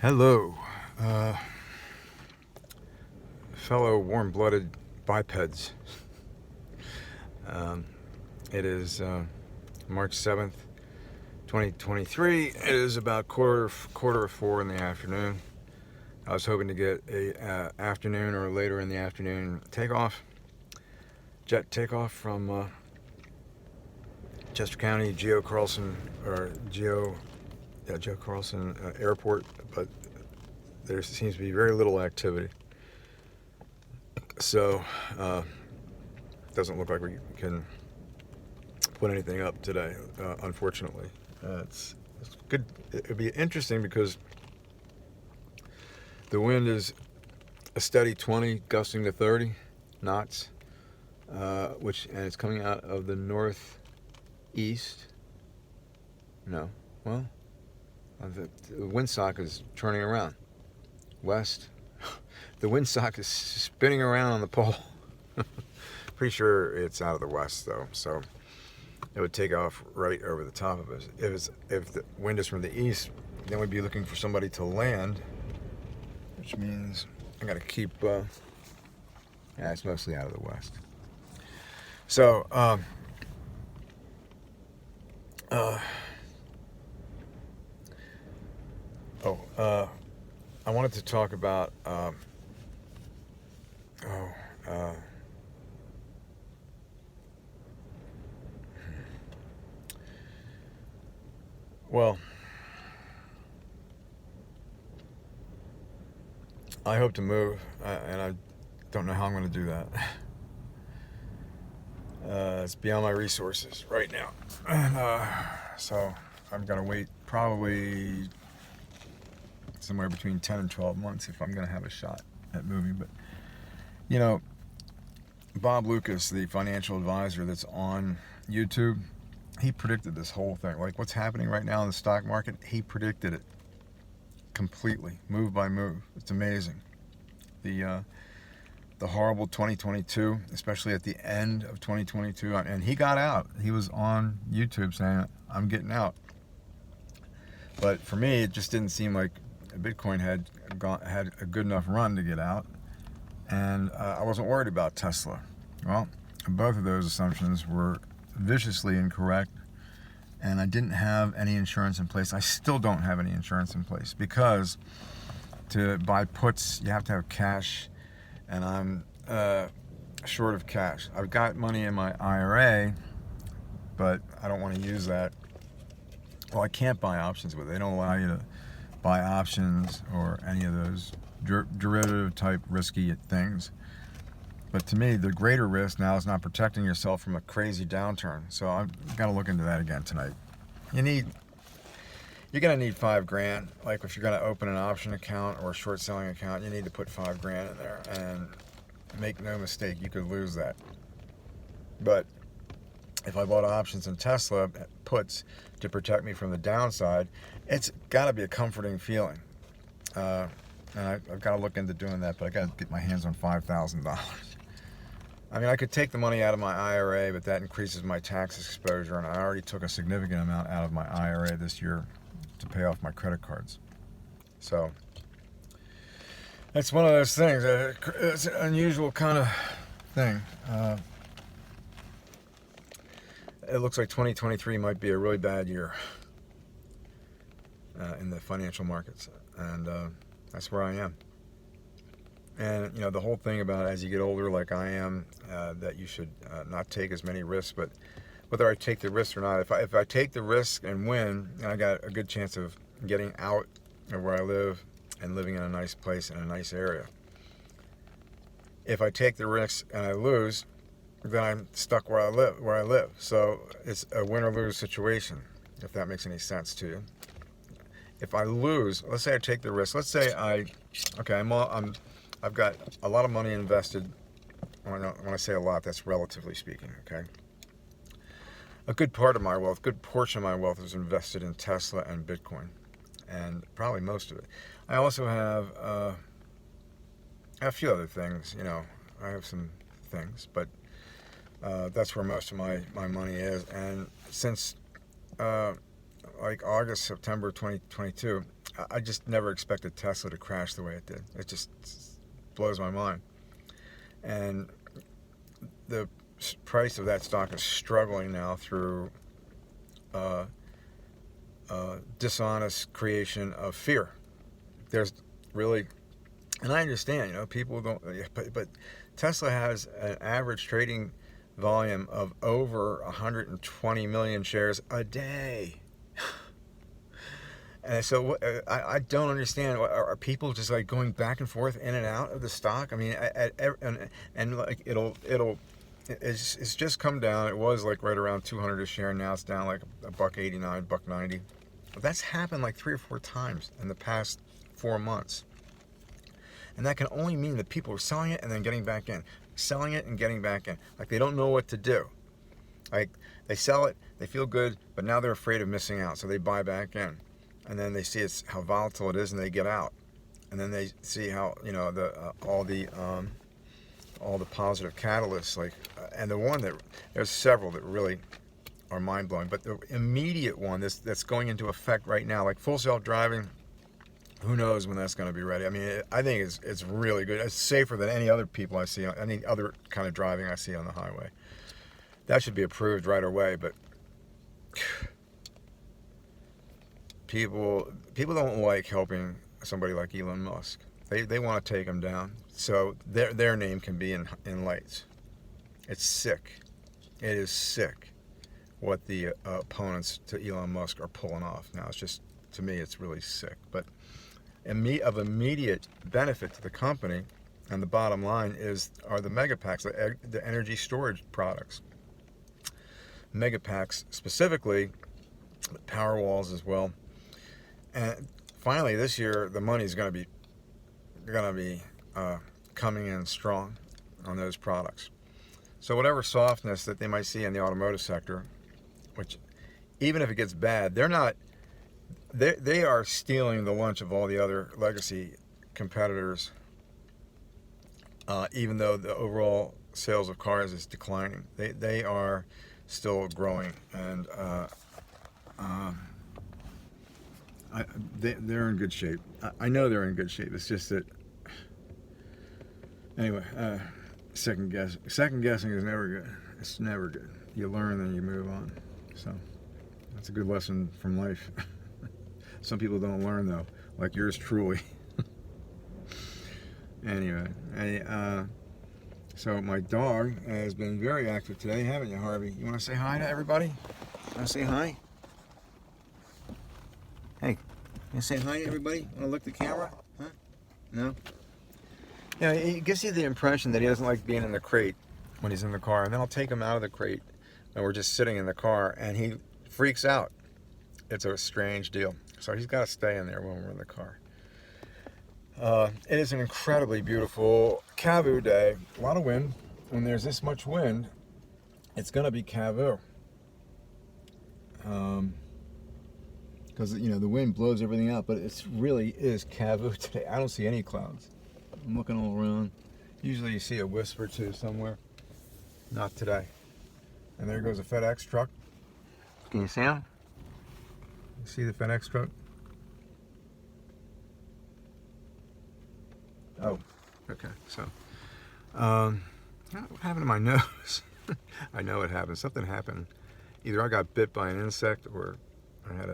Hello, uh, fellow warm-blooded bipeds. Um, it is March 7th, 2023. It is about quarter of 4 in the afternoon. I was hoping to get a afternoon or later in the afternoon jet takeoff from Chester County Geo Carlson Joe Carlson Airport, but there seems to be very little activity. So, doesn't look like we can put anything up today, unfortunately. It's good. It'd be interesting because the wind is a steady 20, gusting to 30 knots, and it's coming out of the northeast. No, well, the windsock is turning around west. The windsock is spinning around on the pole. Pretty sure it's out of the west though, so it would take off right over the top of us. If the wind is from the east, then we'd be looking for somebody to land, which means I got to keep. It's mostly out of the west. So, I wanted to talk about. Well, I hope to move, and I don't know how I'm going to do that. It's beyond my resources right now, and so I'm going to wait probably somewhere between 10 and 12 months if I'm going to have a shot at moving. But, you know, Bob Lucas, the financial advisor that's on YouTube, he predicted this whole thing. Like what's happening right now in the stock market, he predicted it completely, move by move. It's amazing. The horrible 2022, especially at the end of 2022, and he got out. He was on YouTube saying, "I'm getting out." But for me, it just didn't seem like Bitcoin had a good enough run to get out, and I wasn't worried about Tesla. Well, both of those assumptions were viciously incorrect, and I didn't have any insurance in place. I still don't have any insurance in place because to buy puts you have to have cash, and I'm short of cash. I've got money in my IRA, but I don't want to use that. Well, I can't buy options with it. They don't allow you to buy options or any of those derivative type risky things. But to me, the greater risk now is not protecting yourself from a crazy downturn. So I've got to look into that again tonight. You're going to need $5,000. Like if you're going to open an option account or a short selling account, you need to put $5,000 in there. And make no mistake, you could lose that. But if I bought options in Tesla puts to protect me from the downside, it's got to be a comforting feeling. And I've got to look into doing that, but I got to get my hands on $5,000. I mean, I could take the money out of my IRA, but that increases my tax exposure, and I already took a significant amount out of my IRA this year to pay off my credit cards. So it's one of those things. It's an unusual kind of thing. It looks like 2023 might be a really bad year in the financial markets, and that's where I am. And you know, the whole thing about as you get older, like I am, that you should not take as many risks. But whether I take the risk or not, if I take the risk and win, then I got a good chance of getting out of where I live and living in a nice place in a nice area. If I take the risk and I lose, then I'm stuck where I live. So it's a win or lose situation, if that makes any sense to you. If I lose, let's say I take the risk. Let's say I've got a lot of money invested. When I say a lot, that's relatively speaking, okay? A good part of my wealth, good portion of my wealth is invested in Tesla and Bitcoin, and probably most of it. I also have a few other things, you know. I have some things, but that's where most of my money is. And since like August, September 2022, I just never expected Tesla to crash the way it did. It just blows my mind. And the price of that stock is struggling now through dishonest creation of fear. There's really, and I understand, people don't, but Tesla has an average trading volume of over 120 million shares a day. And so I don't understand. Are people just like going back and forth in and out of the stock? I mean, and like it's just come down. It was like right around 200 a share. Now it's down like $1.89, $1.90. But that's happened like 3 or 4 times in the past 4 months. And that can only mean that people are selling it and then getting back in, selling it and getting back in. Like they don't know what to do. Like they sell it, they feel good, but now they're afraid of missing out, so they buy back in. And then they see how volatile it is, and they get out. And then they see how all the positive catalysts, like and the one that there's several that really are mind blowing. But the immediate one that's going into effect right now, like full self driving, who knows when that's going to be ready? I mean, I think it's really good. It's safer than any other people I see, any other kind of driving I see on the highway. That should be approved right away, but. People don't like helping somebody like Elon Musk. They want to take him down, so their name can be in lights. It's sick. It is sick what the opponents to Elon Musk are pulling off. Now it's just, to me, it's really sick. But of immediate benefit to the company, and the bottom line are the megapacks, the energy storage products. Megapacks specifically, power walls as well. And finally, this year, the money's going to be coming in strong on those products. So whatever softness that they might see in the automotive sector, which even if it gets bad, they are stealing the lunch of all the other legacy competitors. Even though the overall sales of cars is declining, they are still growing, and they're in good shape. I know they're in good shape. It's just that, anyway, second guessing is never good. It's never good. You learn, then you move on. So that's a good lesson from life. Some people don't learn, though, like yours truly. Anyway, so my dog has been very active today, haven't you, Harvey? You want to say hi to everybody? Want to say hi? Hey, you say hi to everybody? Want to look at the camera? Huh? No? Yeah, it gives you the impression that he doesn't like being in the crate when he's in the car. And then I'll take him out of the crate, and we're just sitting in the car, and he freaks out. It's a strange deal. So he's got to stay in there when we're in the car. It is an incredibly beautiful Cavu day. A lot of wind. When there's this much wind, it's going to be Cavu. Because the wind blows everything out, but it really is Cavu today. I don't see any clouds. I'm looking all around. Usually you see a wisp or two somewhere. Not today. And there goes a FedEx truck. Can you see him? You see the FedEx truck? Oh, okay. So, what happened to my nose? I know it happened. Something happened. Either I got bit by an insect, or I had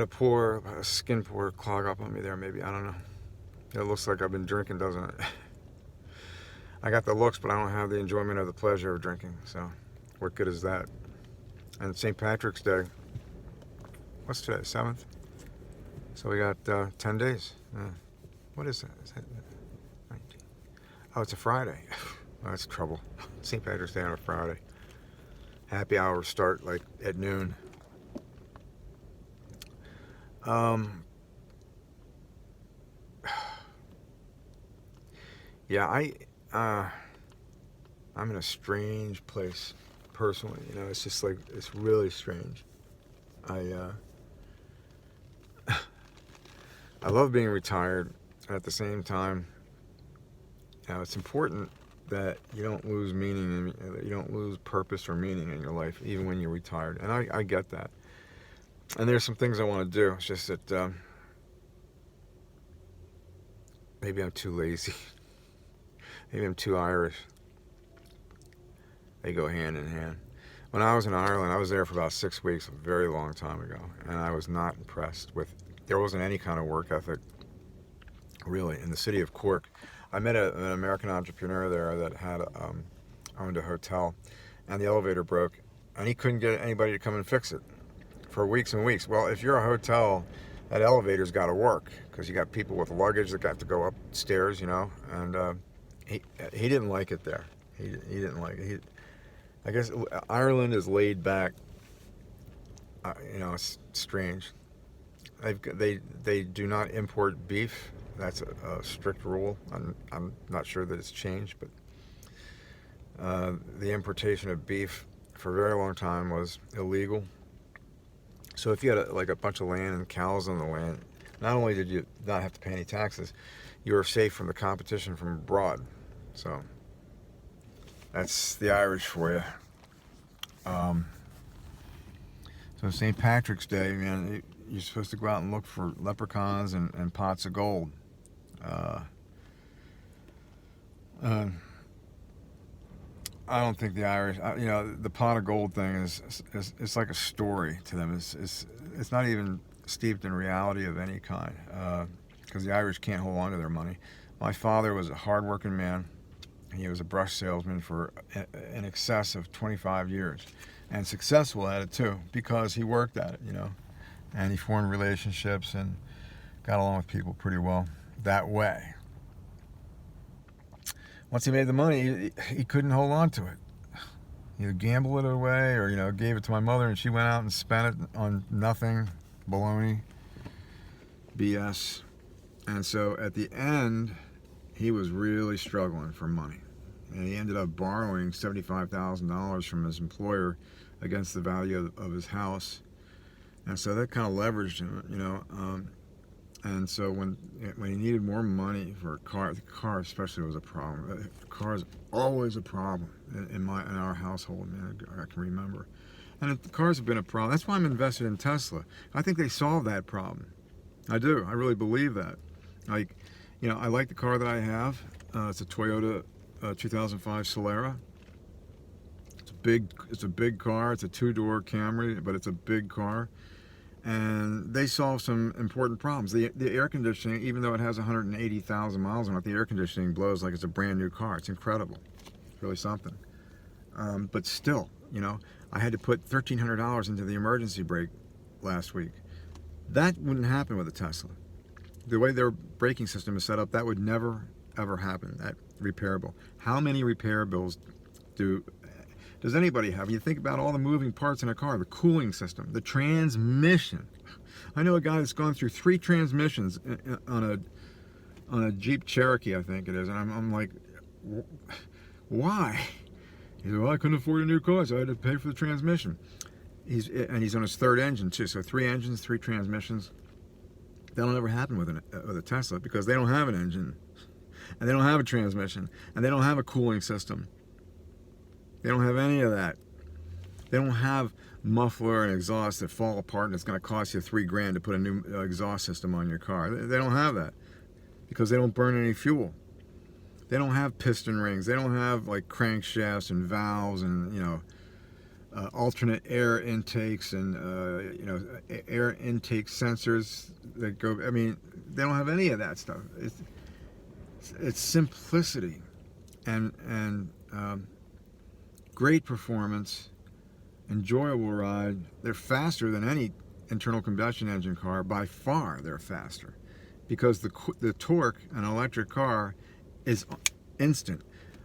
a skin pore clog up on me there. Maybe, I don't know. It looks like I've been drinking, doesn't it? I got the looks, but I don't have the enjoyment or the pleasure of drinking. So, what good is that? And St. Patrick's Day. What's today? 7th. So we got 10 days. What is that? Is that 19? Oh, it's a Friday. Oh, that's trouble. St. Patrick's Day on a Friday. Happy hours start like at noon. Yeah, I'm in a strange place personally. It's just like, it's really strange. I love being retired. At the same time, it's important that you don't lose meaning, and you don't lose purpose or meaning in your life, even when you're retired. And I get that. And there's some things I want to do. It's just that maybe I'm too lazy. Maybe I'm too Irish. They go hand in hand. When I was in Ireland, I was there for about 6 weeks, a very long time ago, and I was not impressed with. There wasn't any kind of work ethic, really, in the city of Cork. I met an American entrepreneur there that had owned a hotel, and the elevator broke, and he couldn't get anybody to come and fix it for weeks and weeks. Well, if you're a hotel, that elevator's got to work because you got people with luggage that have to go upstairs, and he didn't like it there. He didn't like it. I guess Ireland is laid back. It's strange. They do not import beef. That's a strict rule. I'm not sure that it's changed, but the importation of beef for a very long time was illegal. So if you had a bunch of land and cows on the land, not only did you not have to pay any taxes, you were safe from the competition from abroad. So that's the Irish for you. So St. Patrick's Day, man, you're supposed to go out and look for leprechauns and pots of gold. I don't think the Irish, the pot of gold thing is it's like a story to them. It's not even steeped in reality of any kind, because the Irish can't hold on to their money. My father was a hardworking man. He was a brush salesman for in excess of 25 years, and successful at it too, because he worked at it, and he formed relationships and got along with people pretty well that way. Once he made the money, he couldn't hold on to it. Either gambled it away or, gave it to my mother and she went out and spent it on nothing, baloney, BS. And so at the end, he was really struggling for money. And he ended up borrowing $75,000 from his employer against the value of his house. And so that kind of leveraged him, and so when he needed more money for a car, the car especially was a problem. The car is always a problem in our household, man. I can remember. And the cars have been a problem. That's why I'm invested in Tesla. I think they solved that problem. I do. I really believe that. I like the car that I have. It's a Toyota 2005 Solara. It's a big car. It's a 2-door Camry, but it's a big car. And they solve some important problems. The air conditioning, even though it has 180,000 miles on it, the air conditioning blows like it's a brand new car. It's incredible. It's really something. But still, I had to put $1,300 into the emergency brake last week. That wouldn't happen with a Tesla. The way their braking system is set up, that would never, ever happen. That repairable. How many repair bills does anybody have? You think about all the moving parts in a car, the cooling system, the transmission. I know a guy that's gone through 3 transmissions on a Jeep Cherokee, I think it is, and I'm like, why? He said, well, I couldn't afford a new car, so I had to pay for the transmission. He's on his 3rd engine too, so 3 engines, 3 transmissions. That'll never happen with a Tesla because they don't have an engine, and they don't have a transmission, and they don't have a cooling system. They don't have any of that. They don't have muffler and exhaust that fall apart and it's going to cost you $3,000 to put a new exhaust system on your car. They don't have that because they don't burn any fuel. They don't have piston rings. They don't have like crankshafts and valves and alternate air intakes and air intake sensors that go. I mean, they don't have any of that stuff. It's simplicity and great performance, enjoyable ride. They're faster than any internal combustion engine car. By far, they're faster because the torque in an electric car is instant.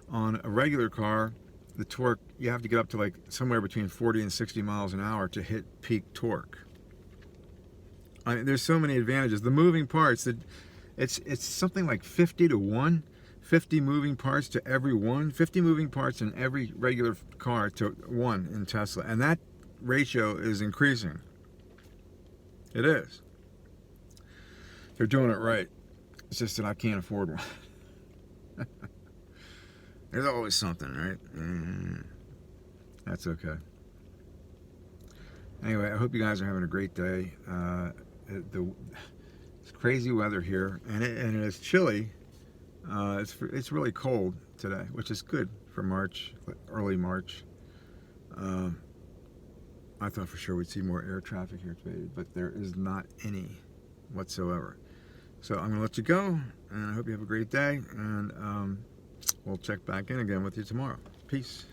On a regular car, the torque, you have to get up to like somewhere between 40 and 60 miles an hour to hit peak torque. I mean, there's so many advantages. The moving parts, it's something like 50 to 1. 50 moving parts to every 1, 50 moving parts in every regular car to 1 in Tesla. And that ratio is increasing. It is. They're doing it right. It's just that I can't afford one. There's always something, right? That's okay. Anyway, I hope you guys are having a great day. It's crazy weather here, and it is chilly. It's really cold today, which is good for March, early March. I thought for sure we'd see more air traffic here today, but there is not any whatsoever. So I'm going to let you go, and I hope you have a great day, and we'll check back in again with you tomorrow. Peace.